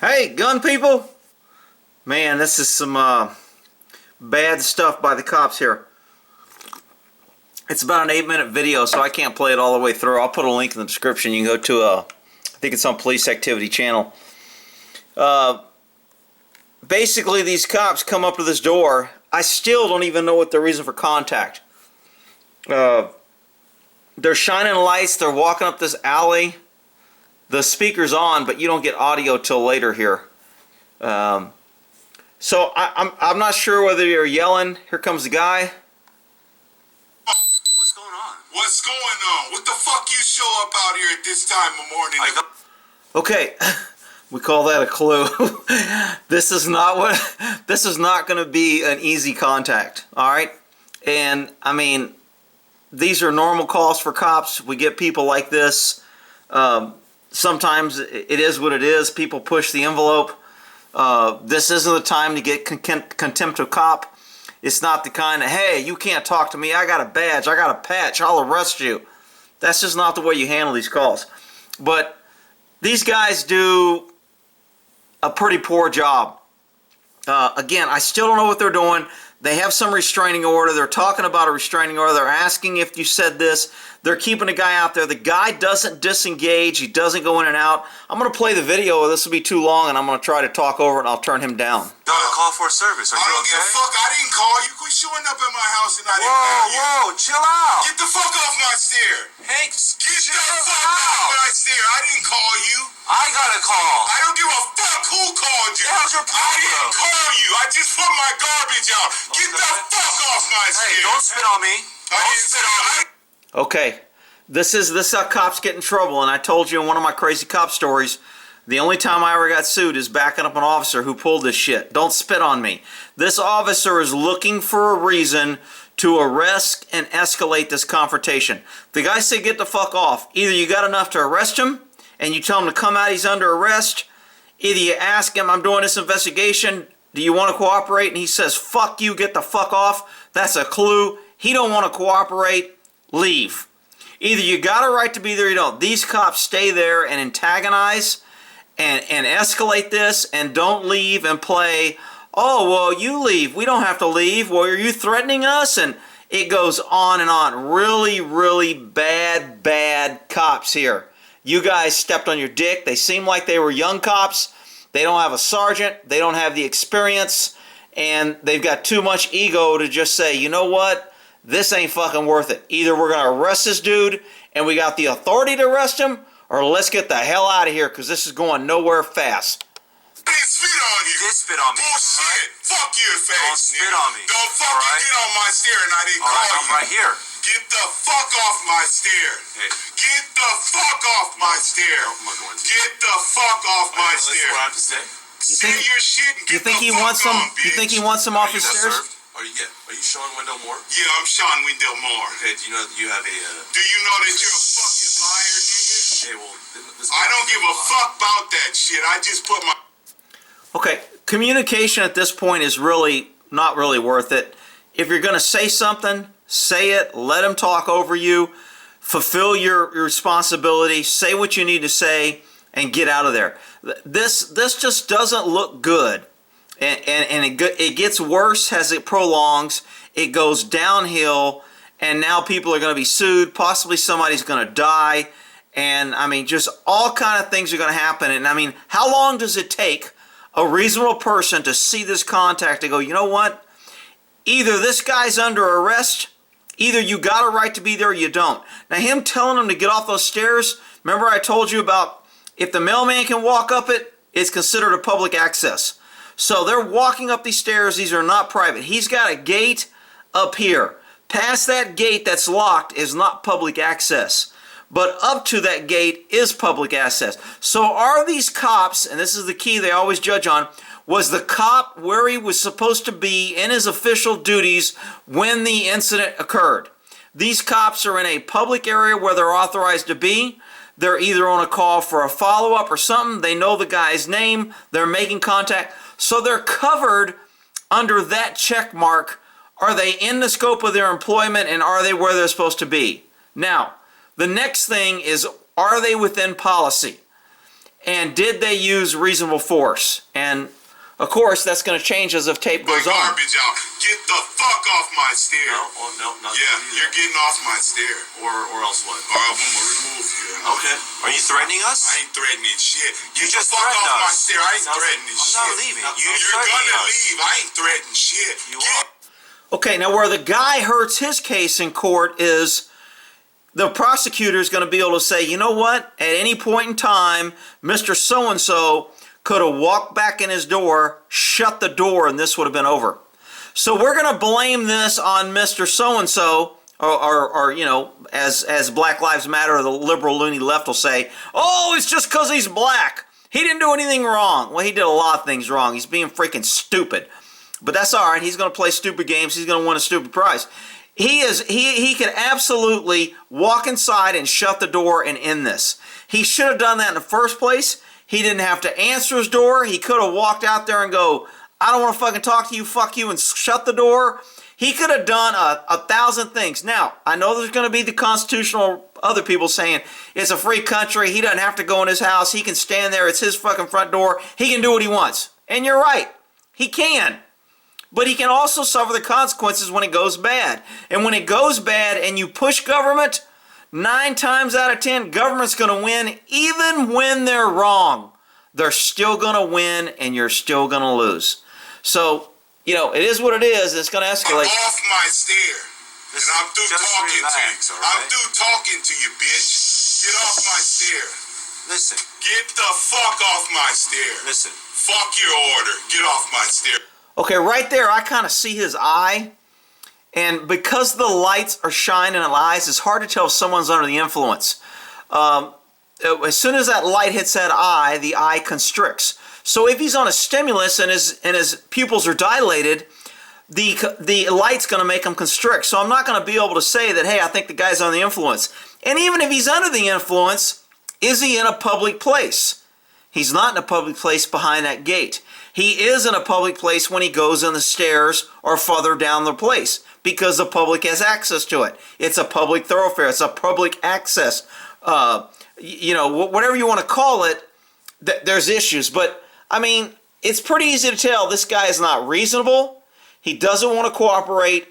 Hey, gun people! Man, this is some bad stuff by the cops here. It's about an 8-minute video, so I can't play it all the way through. I'll put a link in the description. You can go to, I think it's on Police Activity Channel. Basically, these cops come up to this door. I still don't even know what the reason for contact. They're shining lights. They're walking up this alley. The speaker's on, but you don't get audio till later here. So I'm not sure whether you're yelling. Here comes the guy. What's going on? What's going on? What the fuck you show up out here at this time of morning? Okay, we call that a clue. This is not going to be an easy contact. All right, and I mean, these are normal calls for cops. We get people like this. Sometimes it is what it is. People push the envelope. This isn't the time to get contempt of cop. It's not the kind of, hey, you can't talk to me. I got a badge. I got a patch. I'll arrest you. That's just not the way you handle these calls. But these guys do a pretty poor job. Again, I still don't know what they're doing. They have some restraining order. They're talking about a restraining order. They're asking if you said this. They're keeping a guy out there. The guy doesn't disengage. He doesn't go in and out. I'm going to play the video. This will be too long, and I'm going to try to talk over it, and I'll turn him down. Got a call for a service. Are you okay? I don't give a fuck. I didn't call you. Quit showing up at my house and I didn't call you. Whoa, chill out. Get the fuck off my stair. Hank, Get the fuck off my stair. I didn't call you. I got a call. I don't give a fuck who called you. How's your problem? I didn't call you. I just put my garbage out. Get the fuck off my stair. Hey, don't spit on me. Don't spit on me. Okay, this is how cops get in trouble, and I told you in one of my crazy cop stories, the only time I ever got sued is backing up an officer who pulled this shit. Don't spit on me. This officer is looking for a reason to arrest and escalate this confrontation. The guy said get the fuck off. Either you got enough to arrest him, and you tell him to come out, he's under arrest. Either you ask him, I'm doing this investigation, do you want to cooperate? And he says, fuck you, get the fuck off. That's a clue. He don't want to cooperate, leave. Either you got a right to be there or you don't. These cops stay there and antagonize and escalate this and don't leave and play, oh, well, you leave. We don't have to leave. Well, are you threatening us? And it goes on and on. Really, really bad cops here. You guys stepped on your dick. They seem like they were young cops. They don't have a sergeant. They don't have the experience. And they've got too much ego to just say, you know what? This ain't fucking worth it. Either we're going to arrest this dude and we got the authority to arrest him, or let's get the hell out of here because this is going nowhere fast. I didn't spit on you. You did spit on me. Bullshit. Right? Fuck your face. Don't spit on me. Don't fucking get on my stair and I didn't call you. I'm right here. Get the fuck off my stair. Hey. Get the fuck off my stair. Get the fuck off my stair. What I have to say? Say your shit and get the fuck on, bitch. You think he wants some off his stairs? Are you Sean Wendell Moore? Yeah, I'm Sean Wendell Moore. Okay, do you know that you have a... Do you know that you're a fucking liar, nigga? Hey, well... I don't give a fuck about that shit. I just put my... Okay, communication at this point is really not really worth it. If you're going to say something, say it. Let him talk over you. Fulfill your responsibility. Say what you need to say and get out of there. This just doesn't look good. And it gets worse as it prolongs. It goes downhill, and now people are going to be sued. Possibly somebody's going to die. And, I mean, just all kind of things are going to happen. And, I mean, how long does it take a reasonable person to see this contact and go, you know what? Either this guy's under arrest, either you got a right to be there or you don't. Now, him telling him to get off those stairs, remember I told you about if the mailman can walk up it, it's considered a public access. So they're walking up these stairs. These are not private. He's got a gate up here. Past that gate that's locked is not public access. But up to that gate is public access. So are these cops, and this is the key they always judge on, was the cop where he was supposed to be in his official duties when the incident occurred? These cops are in a public area where they're authorized to be. They're either on a call for a follow-up or something. They know the guy's name. They're making contact. So they're covered under that check mark. Are they in the scope of their employment, and are they where they're supposed to be? Now, the next thing is, are they within policy? And did they use reasonable force? And of course, that's going to change as the tape goes on. Garbage out. Get the fuck off my stair. No, not Yeah, you're getting off my stair. Or else what? Or I'm gonna remove you. Okay. Are you threatening us? I ain't threatening shit. You Get just the fuck threatened off my us. stair. I ain't threatening I'm shit. not leaving. You're You're threatening gonna us. leave. I ain't threatening shit. You Get are. Okay, now where the guy hurts his case in court is the prosecutor is going to be able to say, you know what? At any point in time, Mr. So-and-so could have walked back in his door, shut the door, and this would have been over. So we're going to blame this on Mr. So-and-so, or you know, as Black Lives Matter or the liberal loony left will say, oh, it's just because he's black. He didn't do anything wrong. Well, he did a lot of things wrong. He's being freaking stupid. But that's all right. He's going to play stupid games. He's going to win a stupid prize. He could absolutely walk inside and shut the door and end this. He should have done that in the first place. He didn't have to answer his door. He could have walked out there and go, I don't want to fucking talk to you, fuck you, and shut the door. He could have done a thousand things. Now, I know there's going to be the constitutional other people saying it's a free country. He doesn't have to go in his house. He can stand there. It's his fucking front door. He can do what he wants. And you're right. He can. But he can also suffer the consequences when it goes bad. And when it goes bad and you push government, 9 times out of 10, government's going to win even when they're wrong. They're still going to win and you're still going to lose. So, you know, it is what it is. It's going to escalate. off my stair. And I'm through Just talking relax, to you. all right? I'm through talking to you, bitch. Get off my stair. Listen. Get the fuck off my stair. Listen. Fuck your order. Get off my stair. Okay, right there, I kind of see his eye. And because the lights are shining in the eyes, it's hard to tell if someone's under the influence. As soon as that light hits that eye, the eye constricts. So if he's on a stimulus and his pupils are dilated, the light's going to make him constrict. So I'm not going to be able to say that, hey, I think the guy's under the influence. And even if he's under the influence, is he in a public place? He's not in a public place behind that gate. He is in a public place when he goes in the stairs or further down the place because the public has access to it. It's a public thoroughfare. It's a public access. You know, whatever you want to call it, there's issues. But, I mean, it's pretty easy to tell this guy is not reasonable. He doesn't want to cooperate.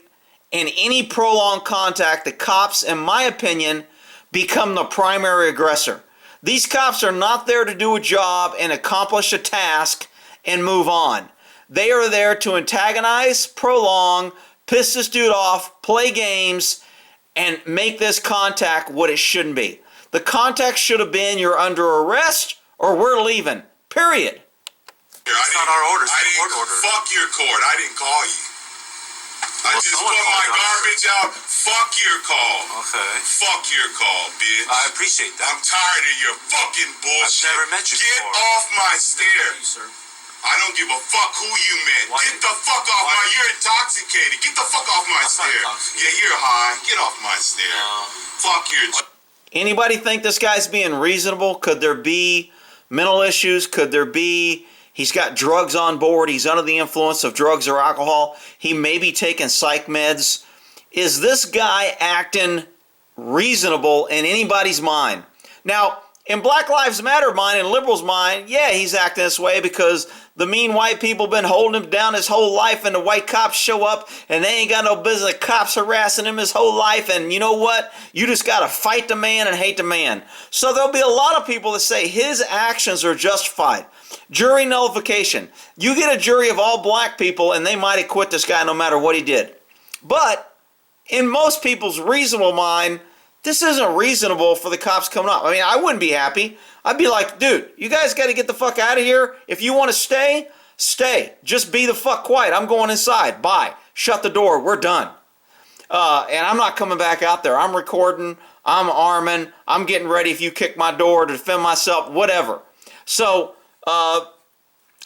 And any prolonged contact, the cops, in my opinion, become the primary aggressor. These cops are not there to do a job and accomplish a task and move on. They are there to antagonize, prolong, piss this dude off, play games, and make this contact what it shouldn't be. The contact should have been you're under arrest or we're leaving. Period. It's not our orders. I It's didn't, court order. fuck your court. I didn't call you. I just someone put my called us. garbage out. Fuck your call. Okay. Fuck your call, bitch. I appreciate that. I'm tired of your fucking bullshit. I've never met you Get before. off my stair. You, sir. I don't give a fuck who you met. Why- Get the fuck off why- my... You're intoxicated. Get the fuck off my I'm not stair. intoxicated. Yeah, you're high. Get off my stair. No. Fuck your... Anybody think this guy's being reasonable? Could there be mental issues? Could there be... He's got drugs on board. He's under the influence of drugs or alcohol. He may be taking psych meds. Is this guy acting reasonable in anybody's mind? Now, in Black Lives Matter mind and liberals' mind, yeah, he's acting this way because the mean white people been holding him down his whole life and the white cops show up and they ain't got no business. Cops harassing him his whole life, and you know what? You just got to fight the man and hate the man. So there'll be a lot of people that say his actions are justified. Jury nullification. You get a jury of all black people and they might acquit this guy no matter what he did. But in most people's reasonable mind, this isn't reasonable for the cops coming up. I mean, I wouldn't be happy. I'd be like, dude, you guys got to get the fuck out of here. If you want to stay, stay. Just be the fuck quiet. I'm going inside. Bye. Shut the door. We're done. And I'm not coming back out there. I'm recording. I'm arming. I'm getting ready if you kick my door to defend myself, whatever. So,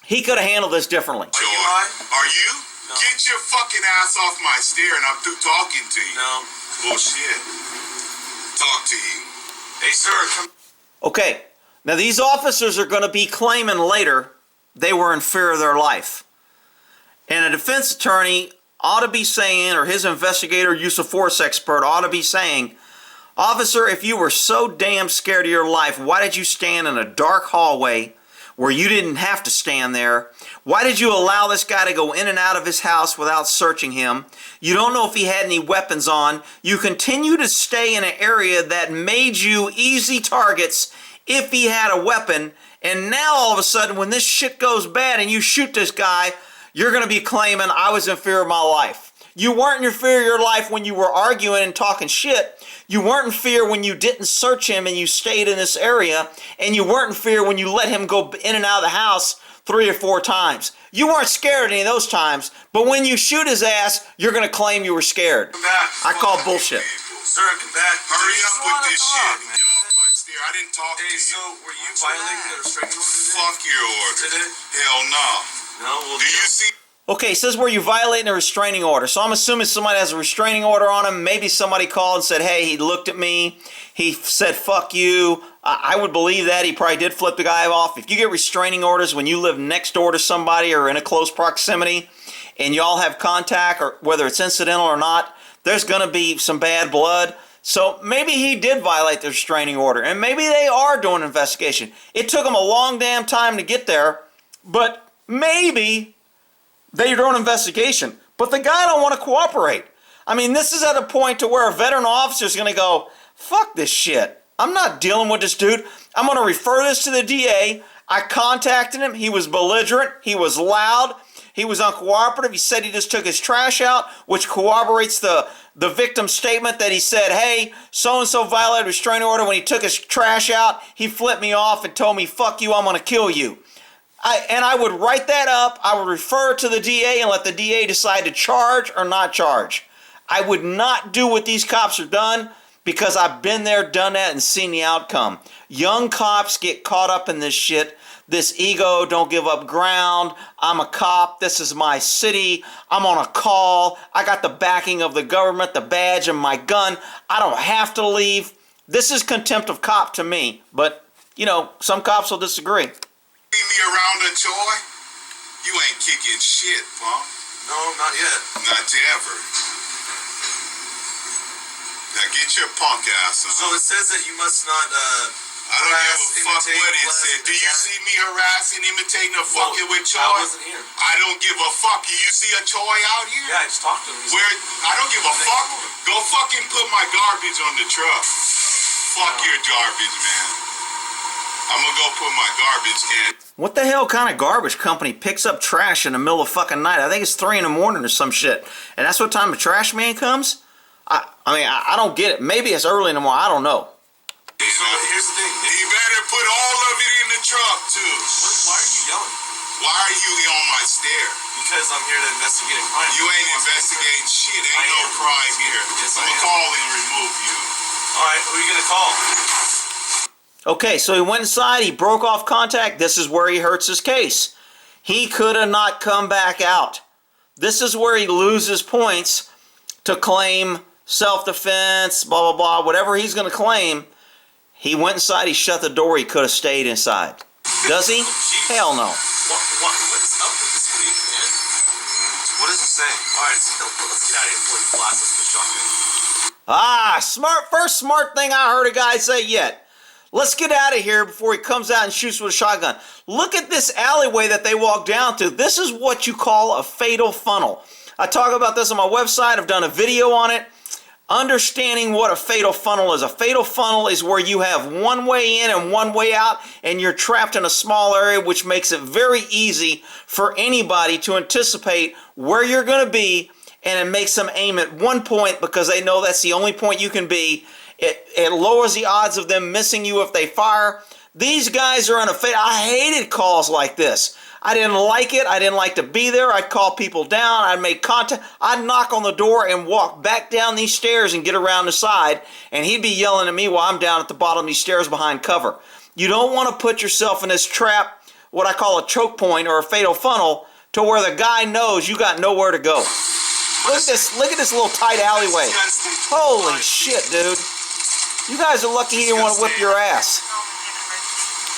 he could have handled this differently. Are you high? Are you? No. Get your fucking ass off my stair and I'm through talking to you. No. Bullshit. Talk to you. Hey, sir, come. Okay, now these officers are going to be claiming later they were in fear of their life. And a defense attorney ought to be saying, or his investigator, use of force expert ought to be saying, Officer, if you were so damn scared of your life, why did you stand in a dark hallway where you didn't have to stand there? Why did you allow this guy to go in and out of his house without searching him? You don't know if he had any weapons on. You continue to stay in an area that made you easy targets if he had a weapon. And now all of a sudden, when this shit goes bad and you shoot this guy, you're going to be claiming, I was in fear of my life. You weren't in fear of your life when you were arguing and talking shit. You weren't in fear when you didn't search him and you stayed in this area. And you weren't in fear when you let him go in and out of the house 3 or 4 times. You weren't scared any of those times. But when you shoot his ass, you're going to claim you were scared. I call bullshit. Sir, come back. Hurry up with this shit. Man. Get off my stair. I didn't talk to Hey, you. so were you violating the restraining order today? Fuck your order. Today? Hell no. No, well, Do you see? Okay, it says where you violating a restraining order. So I'm assuming somebody has a restraining order on him. Maybe somebody called and said, hey, he looked at me. He said, fuck you. I would believe that. He probably did flip the guy off. If you get restraining orders when you live next door to somebody or in a close proximity and y'all have contact, or whether it's incidental or not, there's going to be some bad blood. So maybe he did violate the restraining order, and maybe they are doing an investigation. It took them a long damn time to get there, but maybe they're doing an investigation. But the guy don't want to cooperate. I mean, this is at a point to where a veteran officer is going to go, fuck this shit. I'm not dealing with this dude. I'm going to refer this to the DA. I contacted him. He was belligerent. He was loud. He was uncooperative. He said he just took his trash out, which corroborates the victim's statement that he said, hey, so-and-so violated restraining order. When he took his trash out, he flipped me off and told me, fuck you, I'm going to kill you. I would write that up. I would refer it to the DA and let the DA decide to charge or not charge. I would not do what these cops are done because I've been there, done that, and seen the outcome. Young cops get caught up in this shit. This ego, don't give up ground. I'm a cop. This is my city. I'm on a call. I got the backing of the government, the badge, and my gun. I don't have to leave. This is contempt of cop to me. But, you know, some cops will disagree. See me around a toy? You ain't kicking shit, punk. No, not yet. Not ever. Now get your punk ass on. So it says that you must not, I don't give a fuck what it said. Do you see me harassing, imitating, or fucking with Troy? I wasn't here. I don't give a fuck. Do you see a Troy out here? Yeah, I just talked to him. Where? I don't give a fuck. Go fucking put my garbage on the truck. Fuck your garbage, man. I'm gonna go put my garbage can. What the hell kind of garbage company picks up trash in the middle of fucking night? I think it's 3 in the morning or some shit. And that's what time the trash man comes? I don't get it. Maybe it's early in the morning. I don't know. So here's the thing. You better put all of it in the truck, too. Why are you yelling? Why are you on my stair? Because I'm here to investigate a crime. You ain't investigating shit. Ain't no crime here. Yes, I'm I gonna am. call and remove you. All right, who are you going to call? Okay, so he went inside. He broke off contact. This is where he hurts his case. He could have not come back out. This is where he loses points to claim self-defense, blah, blah, blah, whatever he's going to claim. He went inside, he shut the door, he could have stayed inside. Does he? Hell no. What's up with this week, man? What does it say? All right, let's get out of here before he blasts us with shotgun. First smart thing I heard a guy say yet. Let's get out of here before he comes out and shoots with a shotgun. Look at this alleyway that they walk down to. This is what you call a fatal funnel. I talk about this on my website. I've done a video on it. Understanding what a fatal funnel is. A fatal funnel is where you have one way in and one way out, and you're trapped in a small area, which makes it very easy for anybody to anticipate where you're going to be, and it makes them aim at one point because they know that's the only point you can be. It lowers the odds of them missing you if they fire. These guys are in a fatal. I hated calls like this. I didn't like it. I didn't like to be there. I'd call people down. I'd make contact. I'd knock on the door and walk back down these stairs and get around the side. And he'd be yelling at me while I'm down at the bottom of these stairs behind cover. You don't want to put yourself in this trap, what I call a choke point or a fatal funnel, to where the guy knows you got nowhere to go. Look at this little tight alleyway. Holy shit, dude. You guys are lucky he didn't want to whip your ass.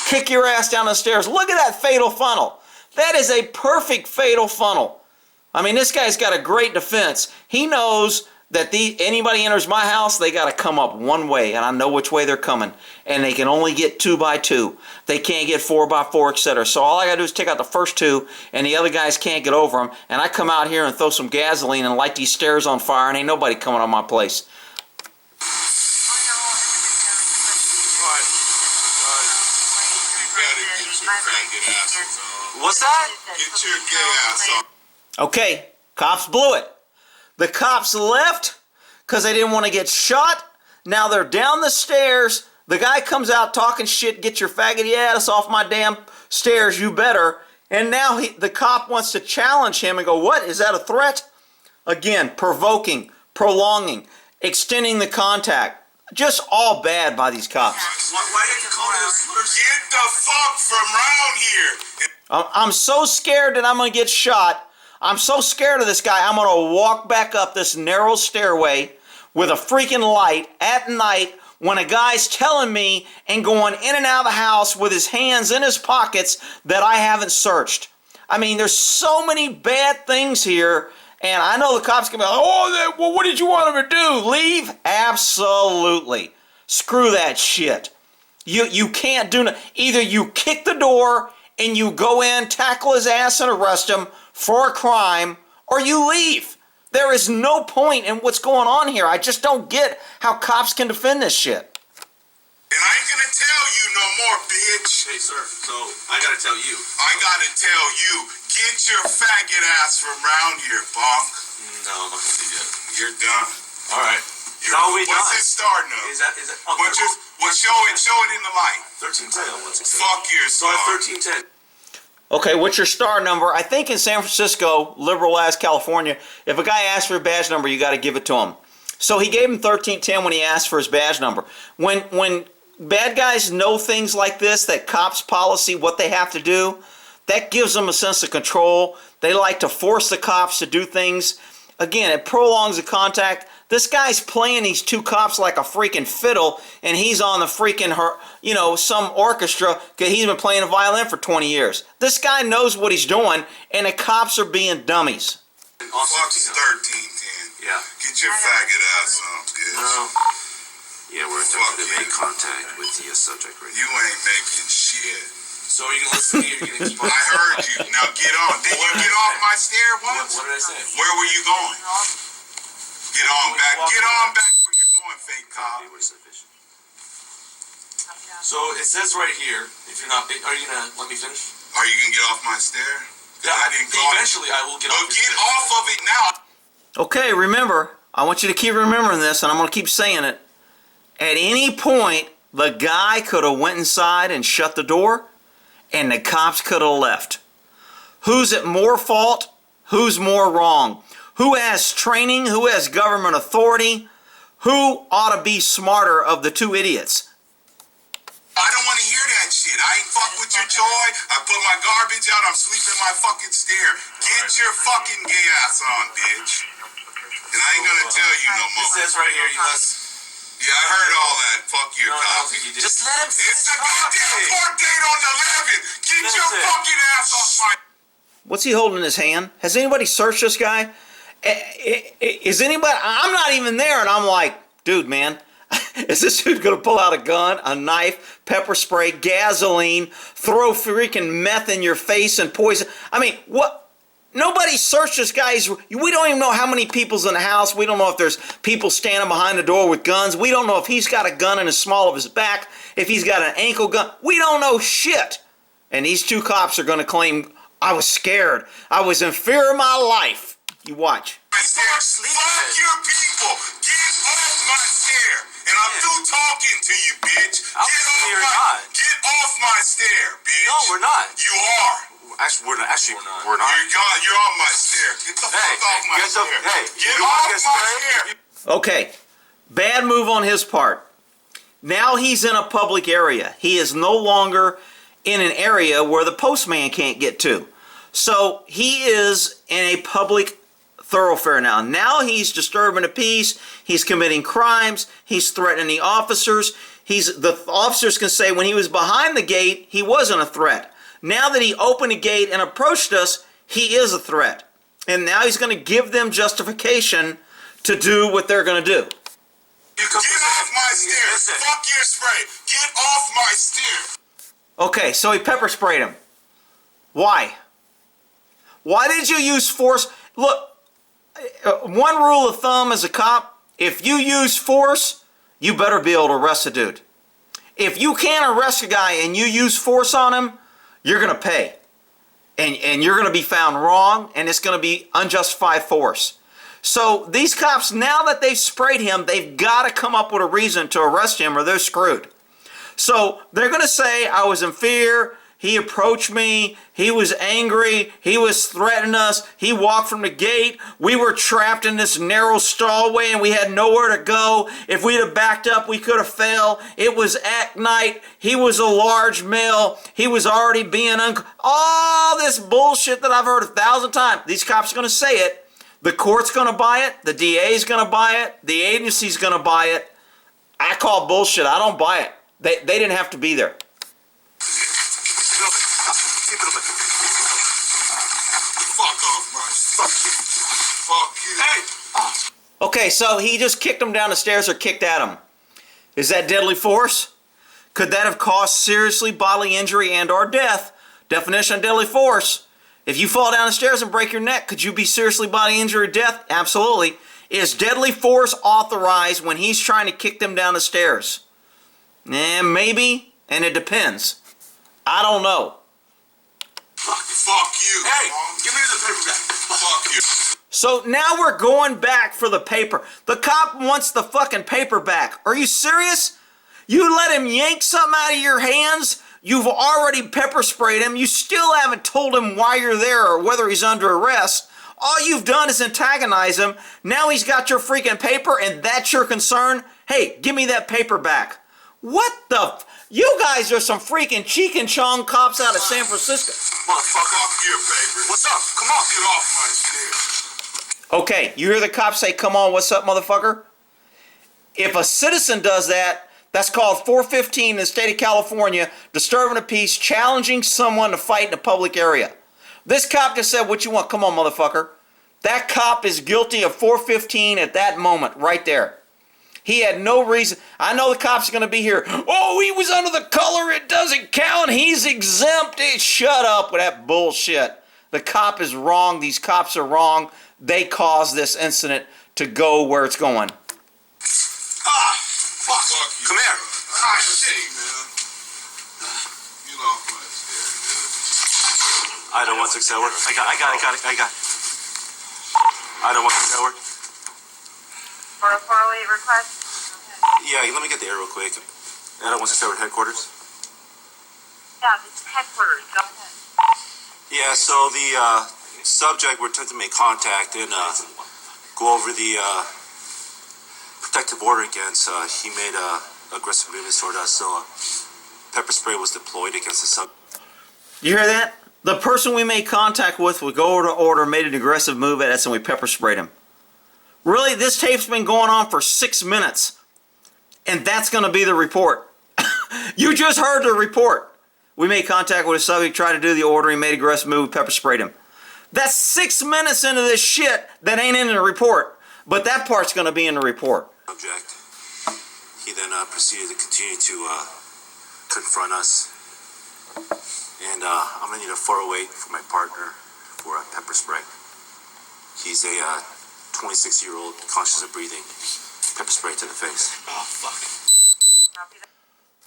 Kick your ass down the stairs. Look at that fatal funnel. That is a perfect fatal funnel. I mean, this guy's got a great defense. He knows that anybody enters my house, they got to come up one way, and I know which way they're coming, and they can only get 2 by 2. They can't get 4 by 4, etc. So all I got to do is take out the first 2, and the other guys can't get over them, and I come out here and throw some gasoline and light these stairs on fire, and ain't nobody coming on my place. What's that? Get your gay ass on. Okay, cops blew it. The cops left because they didn't want to get shot. Now they're down the stairs. The guy comes out talking shit, get your faggoty ass off my damn stairs, you better. And now the cop wants to challenge him and go, what, is that a threat? Again, provoking, prolonging, extending the contact. Just all bad by these cops. Why did you call me a slur? Get the fuck from around here. I'm so scared that I'm going to get shot. I'm so scared of this guy, I'm going to walk back up this narrow stairway with a freaking light at night when a guy's telling me and going in and out of the house with his hands in his pockets that I haven't searched. I mean, there's so many bad things here, and I know the cops can be like, oh, well, what did you want him to do? Leave? Absolutely. Screw that shit. You can't do nothing. Either you kick the door and you go in, tackle his ass and arrest him for a crime, or you leave. There is no point in what's going on here. I just don't get how cops can defend this shit. And I ain't gonna tell you no more, bitch. Hey, sir, so I gotta tell you. I gotta tell you, get your faggot ass from around here, punk. No, I'm not gonna do that. You're done. All right. What's his start number? Is that? Show it in the light. 1310. What's it say? Fuck your So star. 1310. Okay, what's your star number? I think in San Francisco, liberal-ass California, if a guy asks for a badge number, you got to give it to him. So he gave him 1310 when he asked for his badge number. When bad guys know things like this, that cops policy, what they have to do, that gives them a sense of control. They like to force the cops to do things. Again, it prolongs the contact. This guy's playing these 2 cops like a freaking fiddle, and he's on the freaking, some orchestra, because he's been playing a violin for 20 years. This guy knows what he's doing, and the cops are being dummies. Fuck 1310. Yeah. Get your faggot ass on, bitch. No. Yeah, we're attempting to make contact with the subject right now. You ain't making shit. So are you gonna listen to me or are you gonna keep on? I heard you. Now get on. Did you get off my stair once? What did I say? Where were you going? Get on back. Get on back where you're going, fake cop. So it says right here, if you're not, are you gonna let me finish? Are you gonna get off my stair? Yeah, I didn't go. Eventually I will get off. Get off of it now. Okay, remember, I want you to keep remembering this, and I'm going to keep saying it. At any point, the guy could have went inside and shut the door, and the cops could have left. Who's at more fault? Who's more wrong? Who has training? Who has government authority? Who ought to be smarter of the 2 idiots? I don't want to hear that shit. I ain't fuck with your joy. I put my garbage out. I'm sleeping in my fucking stair. Get your fucking gay ass on, bitch. And I ain't gonna tell you no more. It says right here you must. Yeah, I heard all that. Fuck you, No, I cop. don't think you did. Just let him. It's the goddamn court date on the 11th. Get your fucking ass off my. What's he holding in his hand? Has anybody searched this guy? Is anybody? I'm not even there, and I'm like, dude, man, is this dude gonna pull out a gun, a knife, pepper spray, gasoline, throw freaking meth in your face and poison? I mean, what? Nobody searched this guy. We don't even know how many people's in the house. We don't know if there's people standing behind the door with guns. We don't know if he's got a gun in the small of his back, if he's got an ankle gun. We don't know shit. And these 2 cops are going to claim, I was scared. I was in fear of my life. You watch. Fuck your people. Get off my stair. And I'm through talking to you, bitch. Get off my stair, bitch. No, we're not. You are. Actually, we're not. You're on my stair. Get the fuck off my stair. Get off my stair. Okay, bad move on his part. Now he's in a public area. He is no longer in an area where the postman can't get to. So he is in a public thoroughfare now. Now he's disturbing the peace. He's committing crimes. He's threatening the officers. The officers can say when he was behind the gate, he wasn't a threat. Now that he opened the gate and approached us, he is a threat. And now he's going to give them justification to do what they're going to do. Get off my stairs. Fuck your spray. Get off my stairs. Okay, so he pepper sprayed him. Why? Why did you use force? Look, one rule of thumb as a cop, if you use force, you better be able to arrest a dude. If you can't arrest a guy and you use force on him, you're going to pay. And you're going to be found wrong, and it's going to be unjustified force. So these cops, now that they've sprayed him, they've got to come up with a reason to arrest him or they're screwed. So they're going to say, I was in fear, he approached me, he was angry, he was threatening us, he walked from the gate, we were trapped in this narrow stallway and we had nowhere to go. If we'd have backed up, we could have fell. It was at night, he was a large male, he was already being all this bullshit that I've heard 1,000 times. These cops are going to say it. The court's going to buy it, the DA's going to buy it, the agency's going to buy it. I call bullshit. I don't buy it. They didn't have to be there. Fuck off my. Fuck you. Hey. Okay, so he just kicked him down the stairs or kicked at him. Is that deadly force? Could that have caused seriously bodily injury and or death? Definition of deadly force. If you fall down the stairs and break your neck, could you be seriously bodily injury or death? Absolutely. Is deadly force authorized when he's trying to kick them down the stairs? Maybe, and it depends. I don't know. Fuck you. Hey, give me the paper back. Fuck you. So now we're going back for the paper. The cop wants the fucking paper back. Are you serious? You let him yank something out of your hands? You've already pepper sprayed him. You still haven't told him why you're there or whether he's under arrest. All you've done is antagonize him. Now he's got your freaking paper and that's your concern? Hey, give me that paper back. What the you guys are some freaking cheek and chong cops out of San Francisco. Motherfucker, off your paper. What's up? Come on. Get off my stairs. Okay, you hear the cops say, come on, what's up, motherfucker? If a citizen does that, that's called 415 in the state of California, disturbing the peace, challenging someone to fight in a public area. This cop just said, what you want? Come on, motherfucker. That cop is guilty of 415 at that moment, right there. He had no reason. I know the cops are going to be here. Oh, he was under the color. It doesn't count. He's exempt. Shut up with that bullshit. The cop is wrong. These cops are wrong. They caused this incident to go where it's going. Fuck you. Come here. Shit, man. Get off my stairs, dude. I don't want 6 hour. I got. I don't want 6 hour. For a 408 request? Yeah, let me get the air real quick. I don't want 6 hour headquarters. Yeah, this is headquarters. Go ahead. Yeah, so the subject, we're attempting to make contact and go over the protective order against. He made aggressive movements toward us, so pepper spray was deployed against the subject. You hear that? The person we made contact with would go over to order, made an aggressive move at us, and we pepper sprayed him. Really, this tape's been going on for 6 minutes, and that's going to be the report. You just heard the report. We made contact with a subject, tried to do the order, he made an aggressive move, pepper sprayed him. That's 6 minutes into this shit that ain't in the report, but that part's going to be in the report. Subject. He then proceeded to continue to confront us, and I'm going to need a 408 for my partner for a pepper spray. He's a 26-year-old, conscious of breathing, pepper spray to the face. Oh, fuck.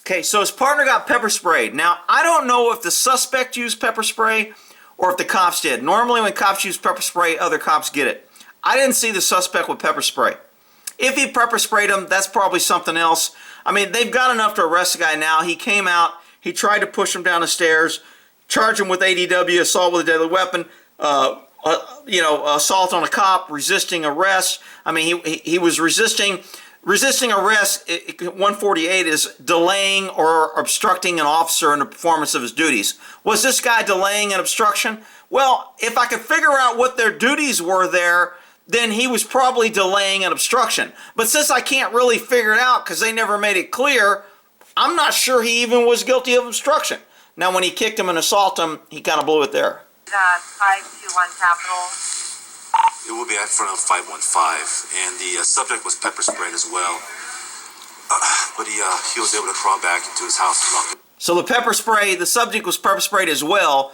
Okay, so his partner got pepper sprayed. Now, I don't know if the suspect used pepper spray or if the cops did. Normally when cops use pepper spray, other cops get it. I didn't see the suspect with pepper spray. If he pepper sprayed him, that's probably something else. I mean, they've got enough to arrest the guy now. He came out, he tried to push him down the stairs, charge him with ADW, assault with a deadly weapon, assault on a cop, resisting arrest. I mean, he was resisting arrest. 148 is delaying or obstructing an officer in the performance of his duties. Was this guy delaying an obstruction? Well, if I could figure out what their duties were there, then he was probably delaying an obstruction. But since I can't really figure it out because they never made it clear, I'm not sure he even was guilty of obstruction. Now, when he kicked him and assaulted him, he kind of blew it there. 521 Capital. It will be in front of 515, and the subject was pepper sprayed as well. But he was able to crawl back into his house and lock it. So the pepper spray, the subject was pepper sprayed as well.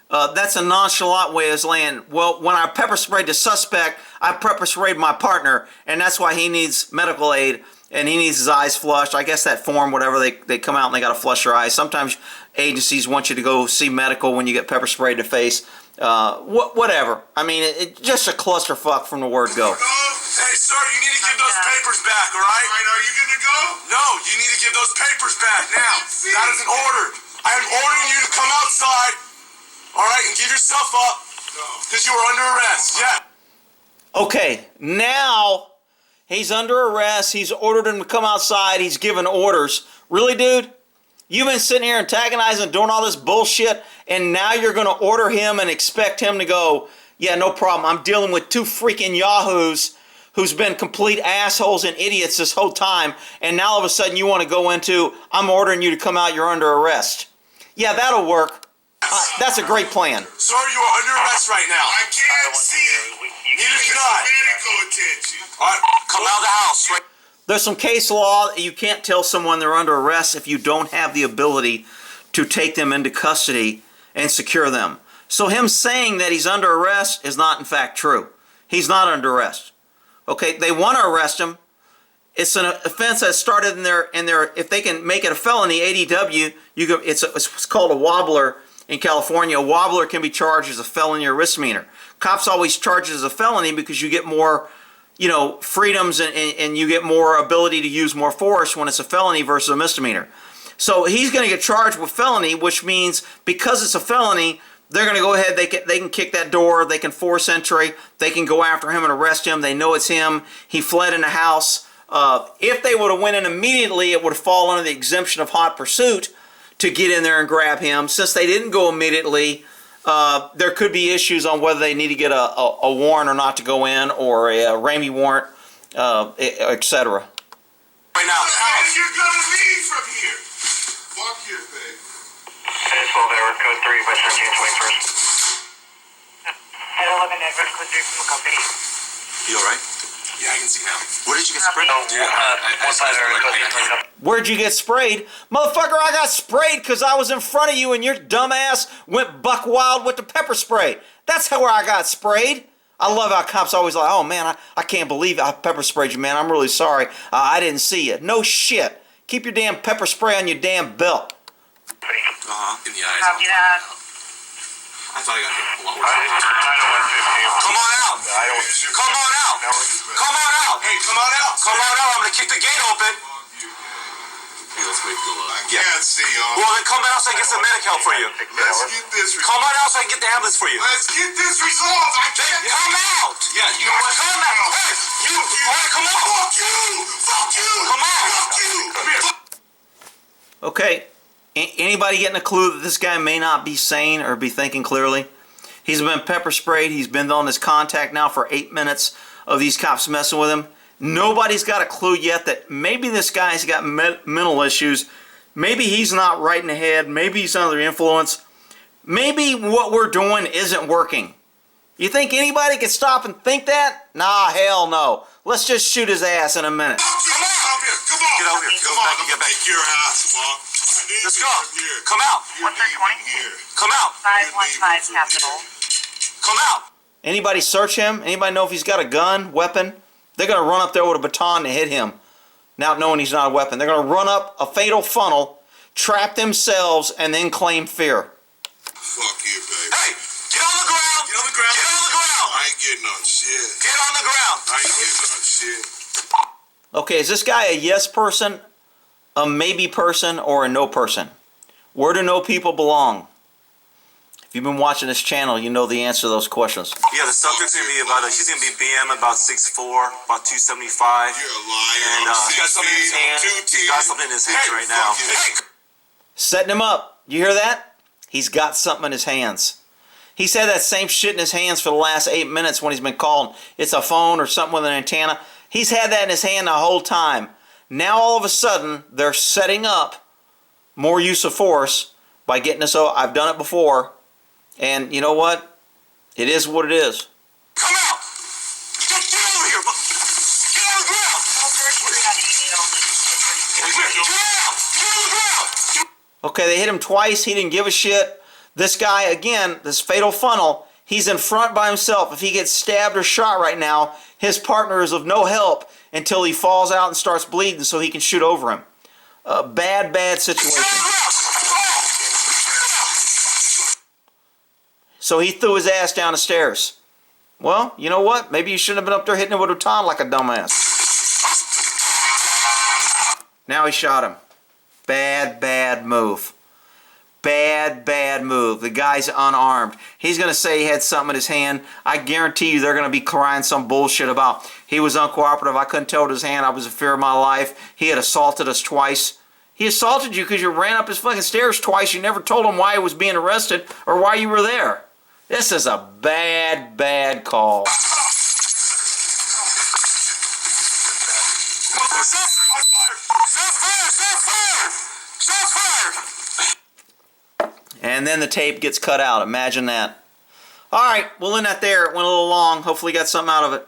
That's a nonchalant way of saying, well, when I pepper sprayed the suspect, I pepper sprayed my partner, and that's why he needs medical aid, and he needs his eyes flushed. I guess that form, whatever, they come out and they got to flush your eyes. Sometimes agencies want you to go see medical when you get pepper sprayed in the face. Whatever. I mean, it's just a clusterfuck from the word go. Hey, sir, you need to give those papers back, all right? All right, are you going to go? No, you need to give those papers back now. That is an order. I am ordering you to come outside, all right, and give yourself up because you are under arrest. Yeah. Okay, now he's under arrest. He's ordered him to come outside. He's given orders. Really, dude? You've been sitting here antagonizing, doing all this bullshit, and now you're going to order him and expect him to go, yeah, no problem. I'm dealing with two freaking yahoos who's been complete assholes and idiots this whole time, and now all of a sudden you want to go into, I'm ordering you to come out, you're under arrest. Yeah, that'll work. That's a great plan. Sir, you are under arrest right now. I can't see. Neither can I. Medical attention. All right, come out of the house. Right. There's some case law. You can't tell someone they're under arrest if you don't have the ability to take them into custody and secure them. So him saying that he's under arrest is not in fact true. He's not under arrest. Okay, they want to arrest him. It's an offense that started in their if they can make it a felony, ADW, it's called a wobbler in California. A wobbler can be charged as a felony or misdemeanor. Cops always charge it as a felony because you get more, freedoms and you get more ability to use more force when it's a felony versus a misdemeanor. So he's going to get charged with felony, which means because it's a felony, they're going to go ahead, they can kick that door, they can force entry, they can go after him and arrest him. They know it's him. He fled in the house. If they would have went in immediately, it would have fallen under the exemption of hot pursuit to get in there and grab him. Since they didn't go immediately, there could be issues on whether they need to get a warrant or not to go in, or a Ramey warrant, etc. Right now. How you're going to leave from here? Fuck your thing. Well, there were code 3 by 1321st. At 11 Edward, code 3 from the company. You alright? Yeah, I can see now. Where did you get sprayed? Where'd you get sprayed? Motherfucker, I got sprayed because I was in front of you and your dumbass went buck wild with the pepper spray. That's how I got sprayed. I love how cops always like, oh man, I can't believe I pepper sprayed you, man. I'm really sorry. I didn't see you. No shit. Keep your damn pepper spray on your damn belt. In the eyes. Copy that. I thought I got hit a lot worse. Come on out! Come on out! Come on out! Hey, come on out. Come on out! I'm gonna kick the gate open. Hey, let's wait for the I can't see y'all. Well, then come out so I can get some medic help for you. Let's get this resolved. Come on out so I can get the ambulance for you. Let's get this resolved. I can't. Come out! Yeah, you know what? Come out! Hey, you! Alright, come on! Fuck you! Fuck you! Come on! Fuck you! Come here. Okay, anybody getting a clue that this guy may not be sane or be thinking clearly? He's been pepper sprayed. He's been on this contact now for 8 minutes of these cops messing with him. Nobody's got a clue yet that maybe this guy's got mental issues. Maybe he's not right in the head. Maybe he's under influence. Maybe what we're doing isn't working. You think anybody could stop and think that? Nah, hell no. Let's just shoot his ass in a minute. Come here. Come on. Get over here. Come Go on. back and get back. Kick your ass, fuck. Let's go. Come out. What's their 20? Come out. 515 Capital. Come out. Anybody search him? Anybody know if he's got a gun, weapon? They're going to run up there with a baton to hit him, not knowing he's not a weapon. They're going to run up a fatal funnel, trap themselves, and then claim fear. Fuck you, baby. Hey, get on the ground. Get on the ground. Get on the ground. I ain't getting on shit. Get on the ground. I ain't getting on shit. Okay, is this guy a yes person, a maybe person, or a no person? Where do no people belong? If you've been watching this channel, you know the answer to those questions. Yeah, the subject's gonna be he's gonna be BM about 6'4", about 275. You're a liar. And he's got something in his hand. He's got something in his hands right now. Hey. Setting him up. You hear that? He's got something in his hands. He's had that same shit in his hands for the last 8 minutes when he's been calling. It's a phone or something with an antenna. He's had that in his hand the whole time. Now all of a sudden, they're setting up more use of force by getting us. I've done it before. And you know what? It is what it is. Come out! Okay, they hit him twice. He didn't give a shit. This guy, again, this fatal funnel, he's in front by himself. If he gets stabbed or shot right now, his partner is of no help until he falls out and starts bleeding so he can shoot over him. A bad, bad situation. So he threw his ass down the stairs. Well, you know what? Maybe you shouldn't have been up there hitting him with a baton like a dumbass. Now he shot him. Bad, bad move. Bad, bad move. The guy's unarmed. He's going to say he had something in his hand. I guarantee you they're going to be crying some bullshit about he was uncooperative. I couldn't tell with his hand. I was in fear of my life. He had assaulted us twice. He assaulted you because you ran up his fucking stairs twice. You never told him why he was being arrested or why you were there. This is a bad, bad call. And then the tape gets cut out. Imagine that. All right, we'll end that there. It went a little long. Hopefully you got something out of it.